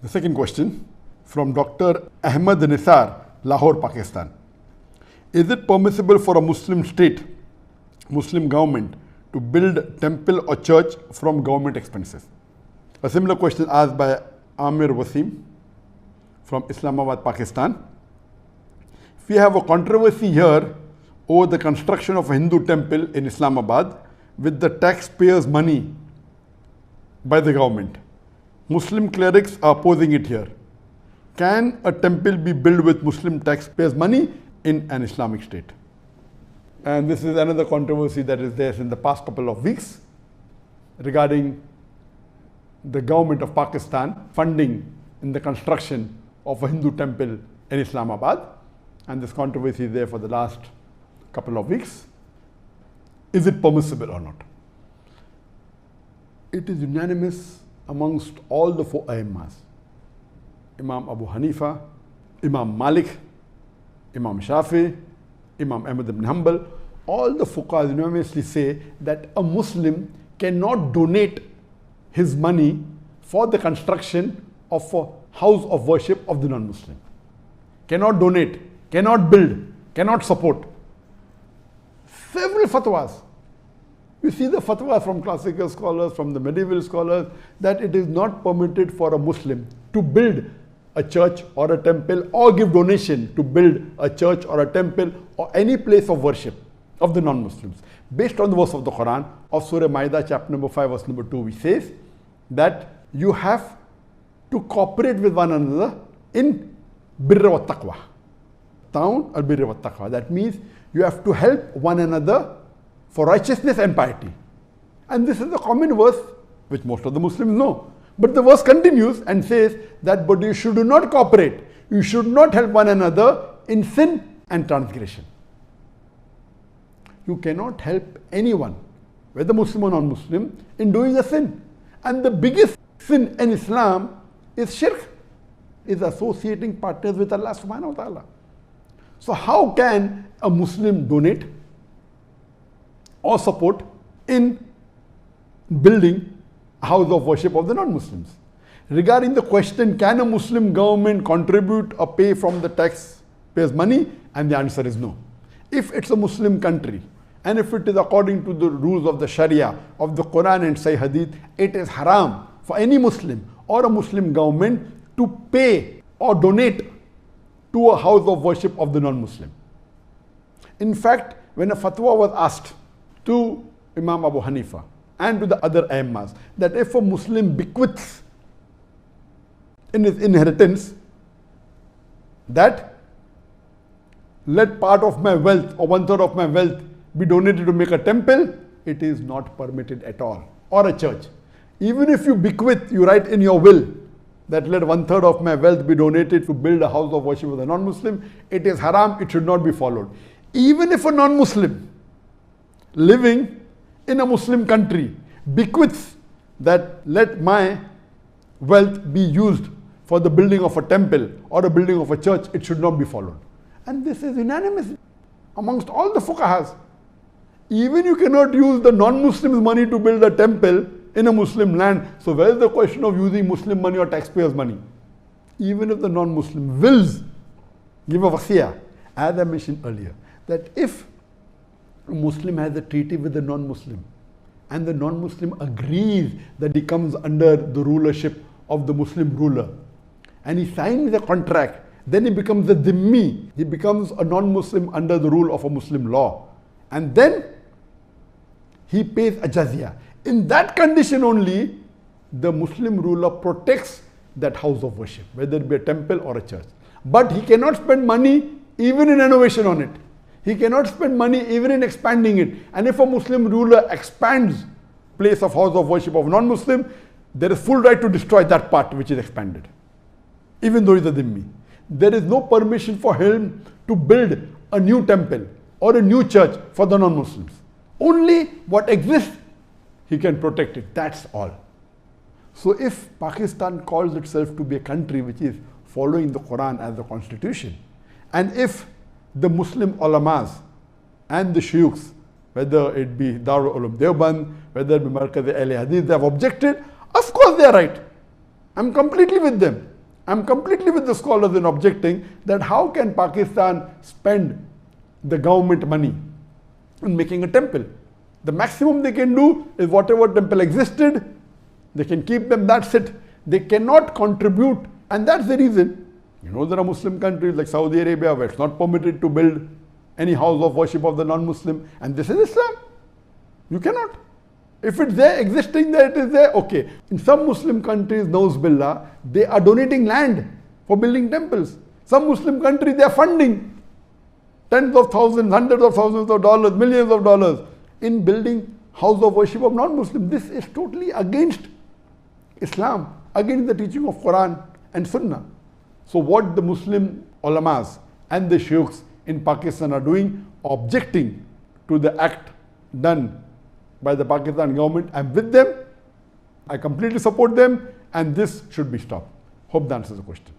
The second question from Dr. Ahmed Nisar, Lahore, Pakistan. Is it permissible for a Muslim state, Muslim government, to build temple or church from government expenses? A similar question asked by Amir Wasim from Islamabad, Pakistan. We have a controversy here over the construction of a Hindu temple in Islamabad with the taxpayers' money by the government. Muslim clerics are opposing it here. Can a temple be built with Muslim taxpayers' money in an Islamic state? And this is another controversy that is there in the past couple of weeks regarding the government of Pakistan funding in the construction of a Hindu temple in Islamabad. And this controversy is there for the last couple of weeks. Is it permissible or not? It is unanimous amongst all the four Aimmas, Imam Abu Hanifa, Imam Malik, Imam Shafi, Imam Ahmad ibn Hanbal. All the fuqahas unanimously say that a Muslim cannot donate his money for the construction of a house of worship of the non-Muslim. Cannot donate, cannot build, cannot support. Several fatwas. You see the fatwas from classical scholars, from the medieval scholars, that it is not permitted for a Muslim to build a church or a temple or give donation to build a church or a temple or any place of worship of the non-Muslims. Based on the verse of the Quran of Surah Ma'idah, chapter number 5, verse number 2, which says that you have to cooperate with one another in birra wa taqwa. Ta'awun al birra wa taqwa. That means you have to help one another for righteousness and piety. And this is a common verse which most of the Muslims know. But the verse continues and says that but you should not cooperate. You should not help one another in sin and transgression. You cannot help anyone, whether Muslim or non-Muslim, in doing a sin. And the biggest sin in Islam is shirk, is associating partners with Allah subhanahu wa ta'ala. So how can a Muslim donate or support in building a house of worship of the non-Muslims? Regarding the question, can a Muslim government contribute or pay from the taxpayers' money? And the answer is no. If it's a Muslim country, and if it is according to the rules of the Sharia, of the Quran and Sahih Hadith, it is haram for any Muslim or a Muslim government to pay or donate to a house of worship of the non-Muslim. In fact, when a fatwa was asked to Imam Abu Hanifa and to the other Aimmas that if a Muslim bequeaths in his inheritance that let part of my wealth or 1/3 of my wealth be donated to make a temple, it is not permitted at all, or a church. Even if you bequeath, you write in your will that let 1/3 of my wealth be donated to build a house of worship with a non-Muslim, it is haram, it should not be followed. Even if a non-Muslim living in a Muslim country bequeaths that let my wealth be used for the building of a temple or the building of a church, it should not be followed. And this is unanimous amongst all the fuqahas. Even you cannot use the non-Muslims' money to build a temple in a Muslim land. So where is the question of using Muslim money or taxpayers' money? Even if the non-Muslim wills give a wasiyah, as I mentioned earlier, that if a Muslim has a treaty with the non-Muslim and the non-Muslim agrees that he comes under the rulership of the Muslim ruler and he signs a contract, then he becomes a dhimmi, he becomes a non-Muslim under the rule of a Muslim law, and then he pays a jizya. In that condition only, the Muslim ruler protects that house of worship, whether it be a temple or a church. But he cannot spend money even in renovation on it. He cannot spend money even in expanding it. And if a Muslim ruler expands place of house of worship of non-Muslim, there is full right to destroy that part which is expanded, even though he is a dhimmi. There is no permission for him to build a new temple or a new church for the non-Muslims. Only what exists, he can protect it. That's all. So if Pakistan calls itself to be a country which is following the Quran as the constitution, and if the Muslim ulamas and the shuyukhs, whether it be Darul Ulum Deoband, whether it be Markaz Ahl Hadith, they have objected, of course they are right. I'm completely with them. I'm completely with the scholars in objecting that how can Pakistan spend the government money in making a temple? The maximum they can do is whatever temple existed, they can keep them, that's it. They cannot contribute, and that's the reason. You know, there are Muslim countries like Saudi Arabia where it's not permitted to build any house of worship of the non-Muslim, and this is Islam. You cannot. If it's there, existing there, it is there, okay. In some Muslim countries, Nauz Billah, they are donating land for building temples. Some Muslim countries, they are funding tens of thousands, hundreds of thousands of dollars, millions of dollars in building house of worship of non-Muslims. This is totally against Islam, against the teaching of Quran and Sunnah. So what the Muslim ulamas and the sheikhs in Pakistan are doing, objecting to the act done by the Pakistan government, I'm with them. I completely support them, and this should be stopped. Hope that answers the question.